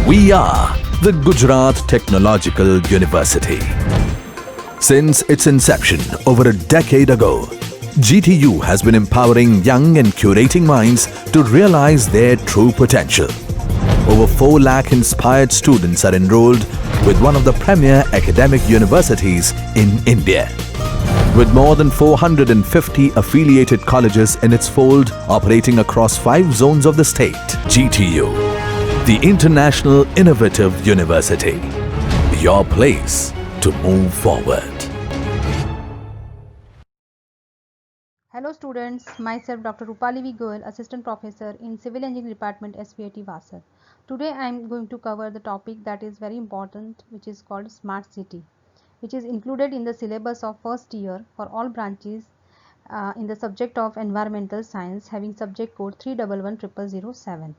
We are the Gujarat Technological University. Since its inception over a decade ago, GTU has been empowering young and curating minds to realize their true potential. Over 4 lakh inspired students are enrolled with one of the premier academic universities in India. With more than 450 affiliated colleges in its fold operating across 5 zones of the state, GTU, the International Innovative University, your place to move forward. Hello students, myself Dr. Rupali V. Goel, Assistant Professor in Civil Engineering Department, SVIT Vasar. Today I am going to cover the topic that is very important, which is called Smart City, which is included in the syllabus of first year for all branches in the subject of Environmental Science, having subject code 3110007.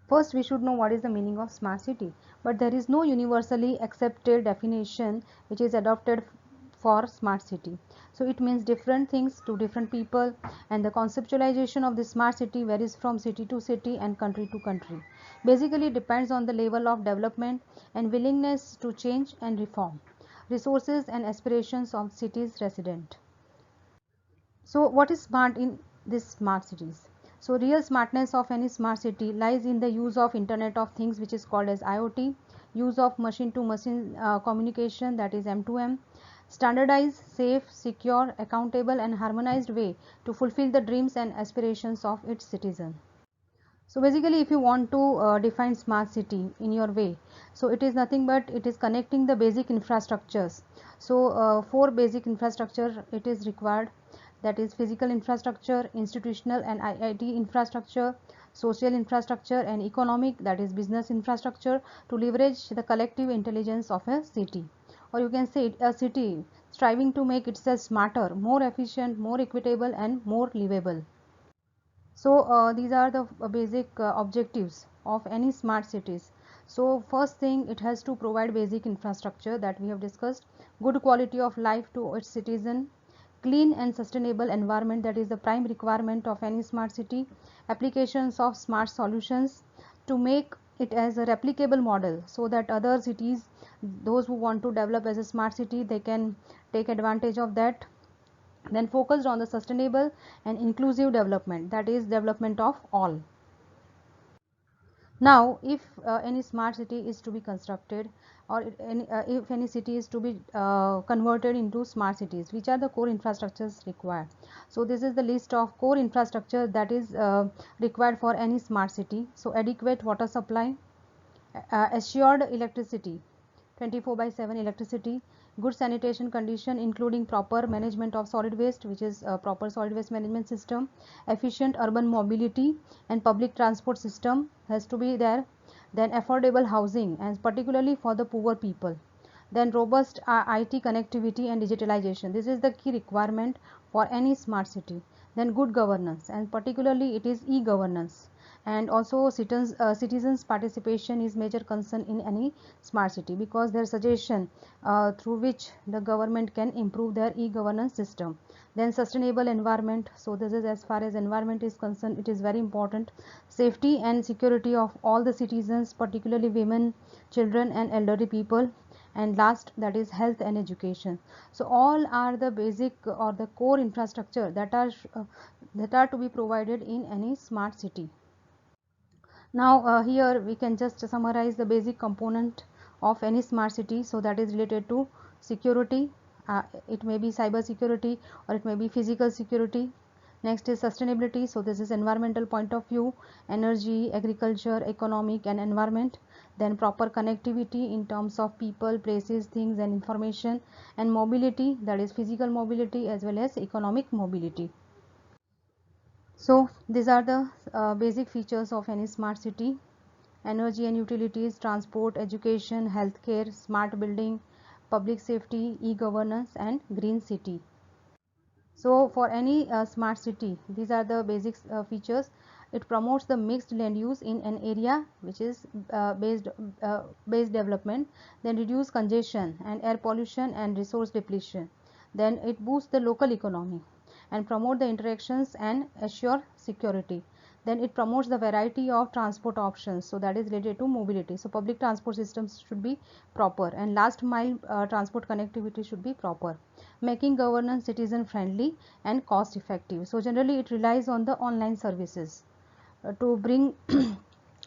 First, we should know what is the meaning of smart city, but there is no universally accepted definition which is adopted for smart city. So it means different things to different people, and the conceptualization of the smart city varies from city to city and country to country. Basically depends on the level of development and willingness to change and reform, resources and aspirations of city's resident. So what is smart in these smart cities? So real smartness of any smart city lies in the use of Internet of Things, which is called as IoT, use of machine to machine communication, that is M2M, standardized, safe, secure, accountable and harmonized way to fulfill the dreams and aspirations of its citizen. So basically if you want to define smart city in your way, so it is nothing but it is connecting the basic infrastructures. So 4 basic infrastructure it is required, that is physical infrastructure, institutional and IIT infrastructure, social infrastructure and economic, that is business infrastructure, to leverage the collective intelligence of a city, or you can say a city striving to make itself smarter, more efficient, more equitable and more livable. So these are the basic objectives of any smart cities. So first thing, it has to provide basic infrastructure that we have discussed, good quality of life to its citizen, clean and sustainable environment, that is the prime requirement of any smart city, applications of smart solutions to make it as a replicable model so that other cities, those who want to develop as a smart city, they can take advantage of that. Then focused on the sustainable and inclusive development, that is development of all. Now if any smart city is to be constructed, or if any city is to be converted into smart cities, which are the core infrastructures required? So this is the list of core infrastructure that is required for any smart city. So adequate water supply, assured electricity, 24/7 electricity, good sanitation condition including proper management of solid waste, which is a proper solid waste management system, efficient urban mobility and public transport system has to be there, then affordable housing and particularly for the poor people, then robust IT connectivity and digitalization. This is the key requirement for any smart city. Then good governance, and particularly it is e-governance, and also citizens participation is major concern in any smart city, because their suggestion through which the government can improve their e-governance system. Then sustainable environment, so this is as far as environment is concerned, it is very important. Safety and security of all the citizens, particularly women, children and elderly people. And last, that is health and education. So all are the basic or the core infrastructure that are to be provided in any smart city. Now here we can just summarize the basic component of any smart city. So that is related to security, it may be cyber security or it may be physical security. Next is sustainability, so this is environmental point of view, energy, agriculture, economic and environment. Then proper connectivity in terms of people, places, things and information. And mobility, that is physical mobility as well as economic mobility. So these are the basic features of any smart city: energy and utilities, transport, education, healthcare, smart building, public safety, e-governance and green city. So for any smart city, these are the basic features. It promotes the mixed land use in an area, which is based development, then reduce congestion and air pollution and resource depletion. Then it boosts the local economy and promote the interactions and assure security. Then it promotes the variety of transport options, so that is related to mobility. So public transport systems should be proper, and last mile transport connectivity should be proper, making governance citizen friendly and cost effective. So generally it relies on the online services to bring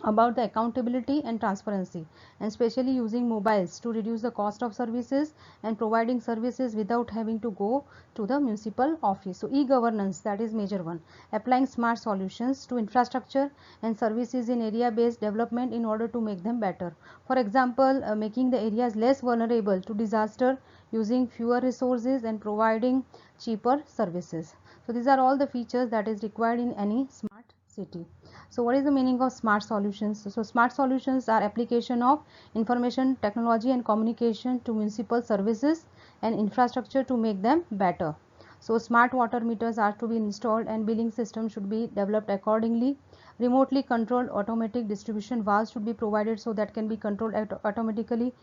about the accountability and transparency, and especially using mobiles to reduce the cost of services and providing services without having to go to the municipal office. So e-governance, that is major one, applying smart solutions to infrastructure and services in area based development in order to make them better. For example, making the areas less vulnerable to disaster using fewer resources and providing cheaper services. So these are all the features that is required in any smart city. So what is the meaning of smart solutions? So smart solutions are application of information technology and communication to municipal services and infrastructure to make them better. So smart water meters are to be installed and billing system should be developed accordingly. Remotely controlled automatic distribution valves should be provided so that can be controlled automatically.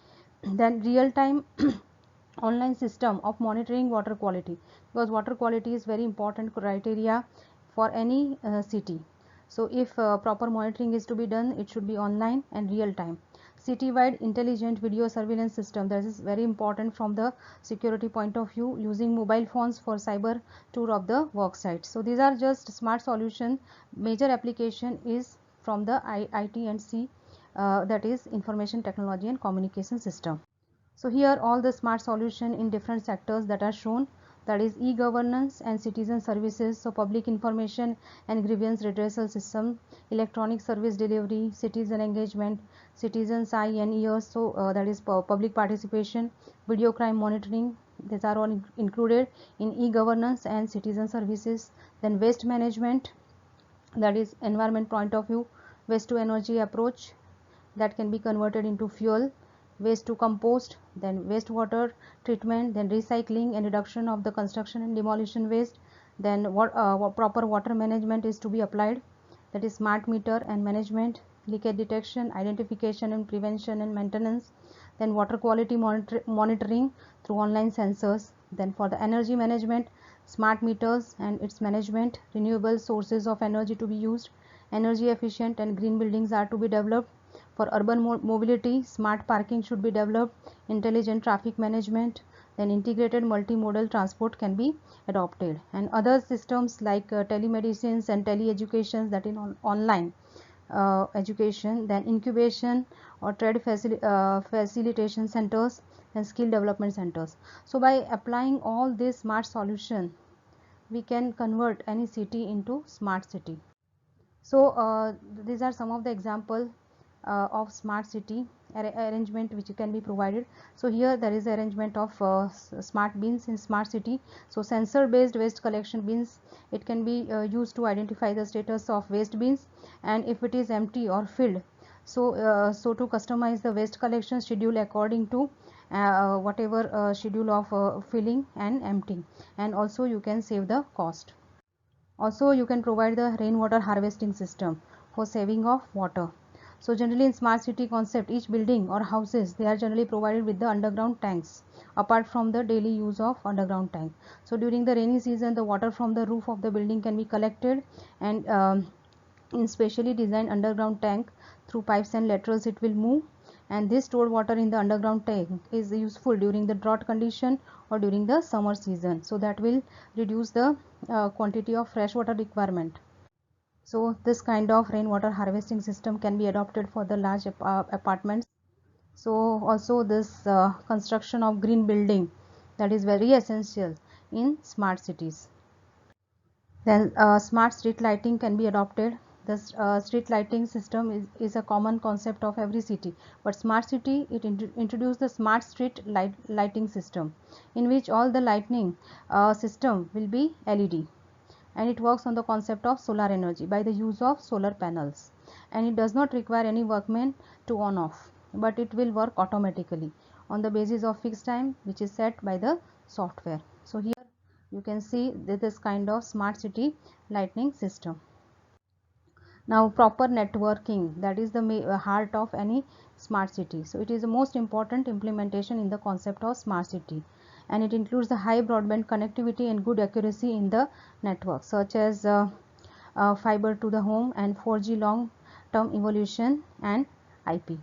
Then real time online system of monitoring water quality, because water quality is very important criteria for any city. So if proper monitoring is to be done, it should be online and real time. Citywide intelligent video surveillance system, that is very important from the security point of view, using mobile phones for cyber tour of the work site. So these are just smart solution. Major application is from the IT and C, that is information technology and communication system. So here all the smart solution in different sectors that are shown, that is e-governance and citizen services, so public information and grievance redressal system, electronic service delivery, citizen engagement, citizens eye and ears, so that is public participation, video crime monitoring, these are all included in e-governance and citizen services. Then waste management, that is environment point of view, waste to energy approach that can be converted into fuel, waste to compost, then wastewater treatment, then recycling and reduction of the construction and demolition waste. Then what proper water management is to be applied, that is smart meter and management, leakage detection, identification and prevention and maintenance. Then water quality monitoring through online sensors. Then for the energy management, smart meters and its management, renewable sources of energy to be used, energy efficient and green buildings are to be developed. For urban mobility, smart parking should be developed, intelligent traffic management, then integrated multimodal transport can be adopted, and other systems like telemedicines and teleeducation, that is online education, then incubation or trade facilitation centers and skill development centers. So by applying all this smart solution, we can convert any city into smart city. So these are some of the example of smart city arrangement which can be provided. So here there is arrangement of smart bins in smart city. So sensor based waste collection bins, it can be used to identify the status of waste bins and if it is empty or filled. So to customize the waste collection schedule according to whatever schedule of filling and emptying, and also you can save the cost. Also you can provide the rainwater harvesting system for saving of water. So generally in smart city concept, each building or houses, they are generally provided with the underground tanks apart from the daily use of underground tank. So during the rainy season, the water from the roof of the building can be collected and in specially designed underground tank, through pipes and laterals it will move, and this stored water in the underground tank is useful during the drought condition or during the summer season, so that will reduce the quantity of fresh water requirement. So this kind of rainwater harvesting system can be adopted for the large apartments. So also this construction of green building, that is very essential in smart cities. Then smart street lighting can be adopted. The street lighting system is a common concept of every city, but smart city, it introduced the smart street lighting system, in which all the lighting system will be LED, and it works on the concept of solar energy by the use of solar panels, and it does not require any workman to on off, but it will work automatically on the basis of fixed time which is set by the software. So here you can see this kind of smart city lighting system. Now proper networking, that is the heart of any smart city. So it is the most important implementation in the concept of smart city, and it includes the high broadband connectivity and good accuracy in the network, such as fiber to the home, and 4G long term evolution, and IP.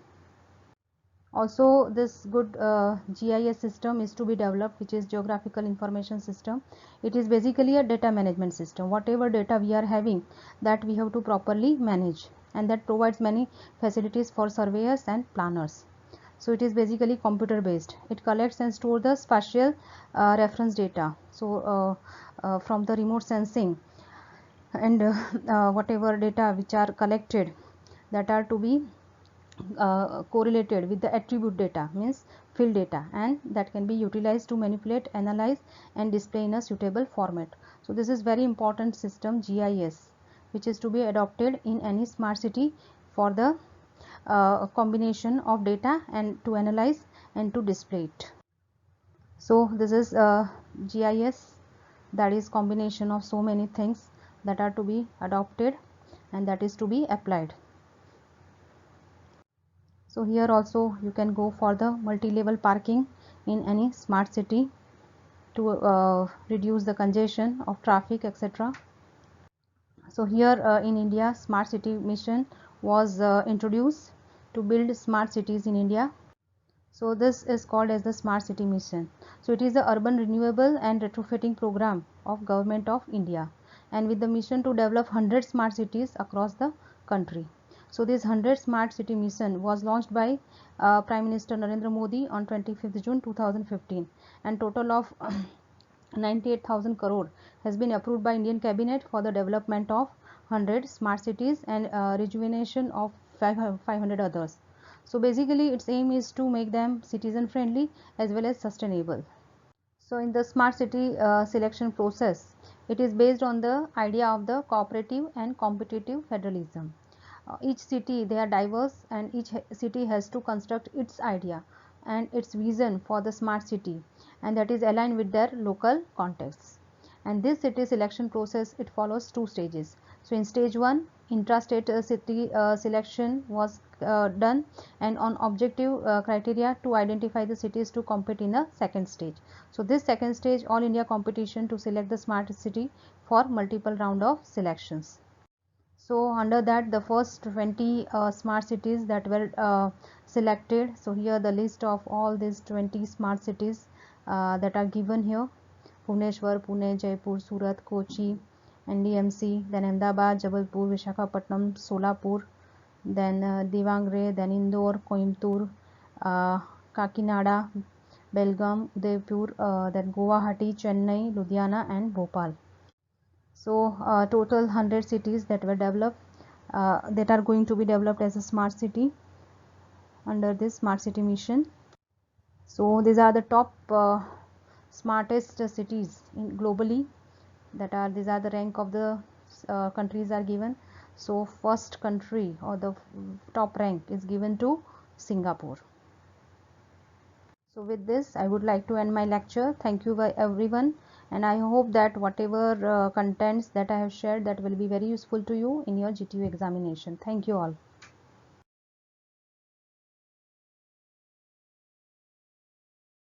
Also, this good GIS system is to be developed, which is Geographical Information System. It is basically a data management system. Whatever data we are having, that we have to properly manage, and that provides many facilities for surveyors and planners. So it is basically computer based. It collects and stores the spatial reference data, so from the remote sensing, and whatever data which are collected, that are to be correlated with the attribute data, means field data, and that can be utilized to manipulate, analyze, and display in a suitable format. So this is very important system, GIS, which is to be adopted in any smart city for the combination of data and to analyze and to display it. So this is GIS, that is combination of so many things that are to be adopted and that is to be applied. So here also you can go for the multi-level parking in any smart city to reduce the congestion of traffic, etc. So here in India, smart city mission was introduced to build smart cities in India. So this is called as the smart city mission. So it is the urban renewable and retrofitting program of Government of India, and with the mission to develop 100 smart cities across the country. So this 100 smart city mission was launched by Prime Minister Narendra Modi on 25th June 2015, and total of 98,000 crore has been approved by Indian Cabinet for the development of 100 smart cities and rejuvenation of 500 others. So basically its aim is to make them citizen friendly as well as sustainable. So in the smart city selection process, it is based on the idea of the cooperative and competitive federalism. Each city, they are diverse, and each city has to construct its idea and its vision for the smart city, and that is aligned with their local contexts. And this city selection process, it follows two stages. So in stage 1, intrastate city selection was done, and on objective criteria to identify the cities to compete in a second stage. So this second stage, all India competition to select the smart city for multiple round of selections. So under that, the first 20 smart cities that were selected. So here the list of all these 20 smart cities that are given here: Bhubaneswar, Pune, Jaipur, Surat, Kochi, NDMC, then Ahmedabad, Jabalpur, Visakhapatnam, Solapur, then Devangre, then Indore, Coimbatore, Kakinada, Belgaum, Udaipur, then Guwahati, Chennai, Ludhiana, and Bhopal. So total 100 cities that were developed, that are going to be developed as a smart city under this smart city mission. So these are the top smartest cities globally, these are the rank of the countries are given. So first country, or the top rank, is given to Singapore. So with this, I would like to end my lecture. Thank you everyone, and I hope that whatever contents that I have shared, that will be very useful to you in your GTU examination. Thank you all.